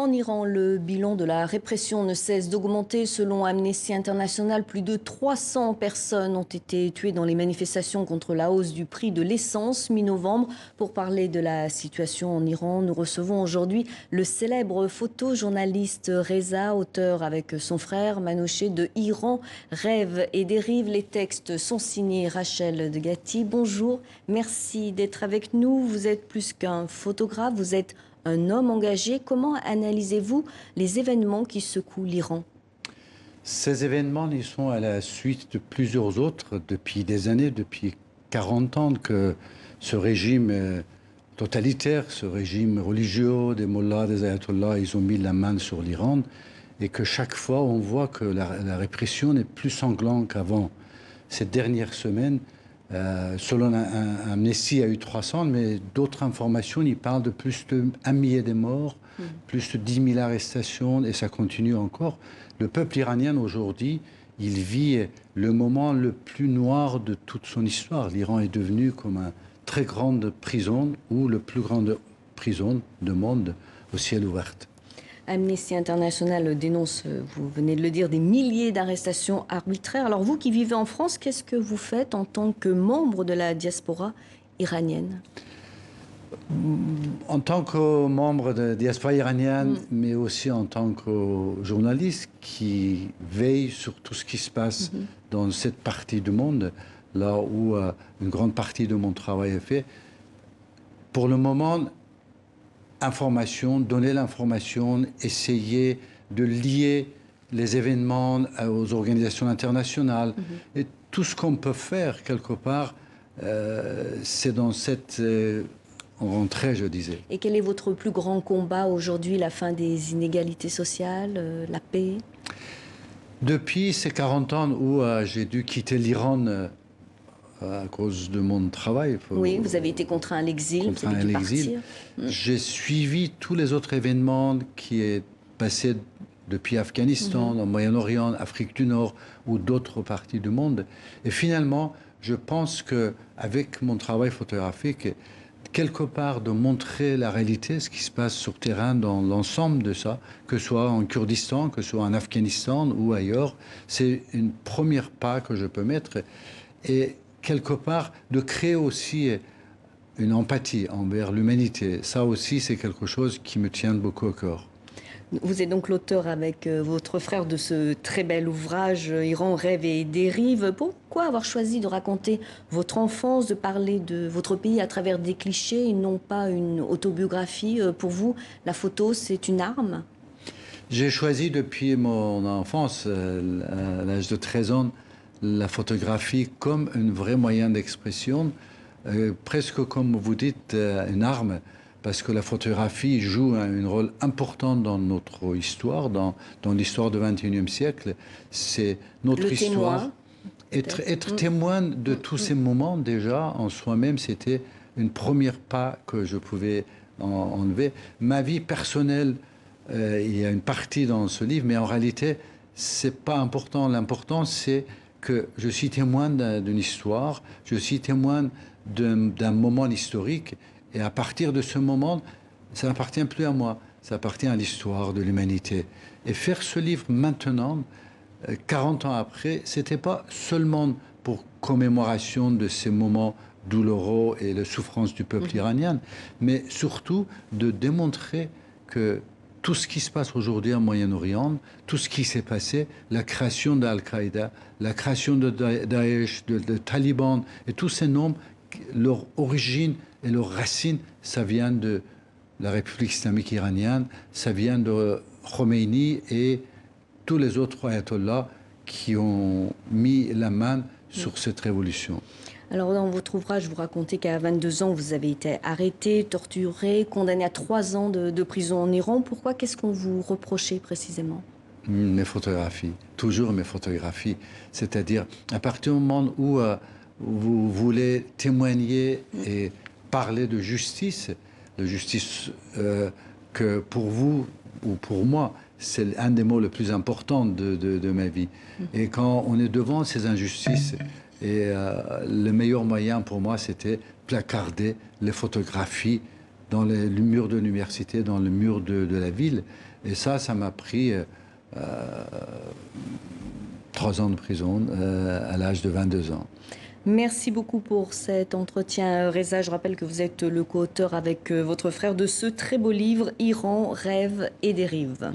En Iran, le bilan de la répression ne cesse d'augmenter. Selon Amnesty International, plus de 300 personnes ont été tuées dans les manifestations contre la hausse du prix de l'essence mi-novembre. Pour parler de la situation en Iran, nous recevons aujourd'hui le célèbre photojournaliste Reza, auteur avec son frère Manouché de Iran, rêve et dérive. Les textes sont signés Rachel de Gatti. Bonjour, merci d'être avec nous. Vous êtes plus qu'un photographe, vous êtes un homme engagé. Comment analysez-vous les événements qui secouent l'Iran? Ces événements, ils sont à la suite de plusieurs autres depuis des années, depuis 40 ans que ce régime totalitaire, ce régime religieux des mollahs, des ayatollahs, ils ont mis la main sur l'Iran et que chaque fois on voit que la répression est plus sanglante qu'avant. Ces dernières semaines, selon Amnesty, il y a eu 300, mais d'autres informations, ils parlent de plus de 1 millier de morts, plus de 10 000 arrestations, et ça continue encore. Le peuple iranien, aujourd'hui, il vit le moment le plus noir de toute son histoire. L'Iran est devenu comme une très grande prison, ou la plus grande prison du monde au ciel ouvert. Amnesty International dénonce, vous venez de le dire, des milliers d'arrestations arbitraires. Alors vous qui vivez en France, qu'est-ce que vous faites en tant que membre de la diaspora iranienne? En tant que membre de la diaspora iranienne, mais aussi en tant que journaliste qui veille sur tout ce qui se passe dans cette partie du monde, là où une grande partie de mon travail est fait. Pour le moment, donner l'information, essayer de lier les événements aux organisations internationales. Et tout ce qu'on peut faire, quelque part, c'est dans cette rentrée, je disais. Et quel est votre plus grand combat aujourd'hui? La fin des inégalités sociales, la paix? Depuis ces 40 ans où j'ai dû quitter l'Iran à cause de mon travail. Oui, vous avez été contraint à l'exil, vous avez dû partir. J'ai suivi tous les autres événements qui est passé depuis Afghanistan, au Moyen-Orient, Afrique du Nord ou d'autres parties du monde. Et finalement, je pense qu'avec mon travail photographique, quelque part de montrer la réalité, ce qui se passe sur terrain dans l'ensemble de ça, que ce soit en Kurdistan, que ce soit en Afghanistan ou ailleurs, c'est une première pas que je peux mettre. Et quelque part, de créer aussi une empathie envers l'humanité. Ça aussi, c'est quelque chose qui me tient beaucoup au cœur. Vous êtes donc l'auteur avec votre frère de ce très bel ouvrage Iran, rêve et dérive. Pourquoi avoir choisi de raconter votre enfance, de parler de votre pays à travers des clichés et non pas une autobiographie? Pour vous, la photo, c'est une arme? J'ai choisi depuis mon enfance, à l'âge de 13 ans, la photographie comme un vrai moyen d'expression, presque comme vous dites, une arme, parce que la photographie joue un rôle important dans notre histoire, dans l'histoire du XXIe siècle. C'est notre histoire. Être témoin de tous ces moments, déjà, en soi-même, c'était une première pas que je pouvais enlever. Ma vie personnelle, il y a une partie dans ce livre, mais en réalité, c'est pas important. L'important, c'est que je suis témoin d'une histoire, je suis témoin d'un moment historique, et à partir de ce moment, ça n'appartient plus à moi, ça appartient à l'histoire de l'humanité. Et faire ce livre maintenant, 40 ans après, c'était pas seulement pour commémoration de ces moments douloureux et la souffrance du peuple iranien, mais surtout de démontrer que tout ce qui se passe aujourd'hui en Moyen-Orient, tout ce qui s'est passé, la création d'Al-Qaïda, la création de Daesh, de Taliban, et tous ces noms, leur origine et leurs racines, ça vient de la République islamique iranienne, ça vient de Khomeini et tous les autres ayatollahs qui ont mis la main sur cette révolution. Alors dans votre ouvrage, vous racontez qu'à 22 ans, vous avez été arrêté, torturé, condamné à 3 ans de prison en Iran. Pourquoi? Qu'est-ce qu'on vous reprochait précisément? Mes photographies, toujours mes photographies. C'est-à-dire, à partir du moment où vous voulez témoigner et parler de justice que pour vous ou pour moi, c'est un des mots les plus importants de ma vie. Et quand on est devant ces injustices, et le meilleur moyen pour moi, c'était placarder les photographies dans le mur de l'université, dans le mur de la ville. Et ça m'a pris 3 ans de prison à l'âge de 22 ans. Merci beaucoup pour cet entretien, Reza. Je rappelle que vous êtes le co-auteur avec votre frère de ce très beau livre, Iran, rêves et dérives.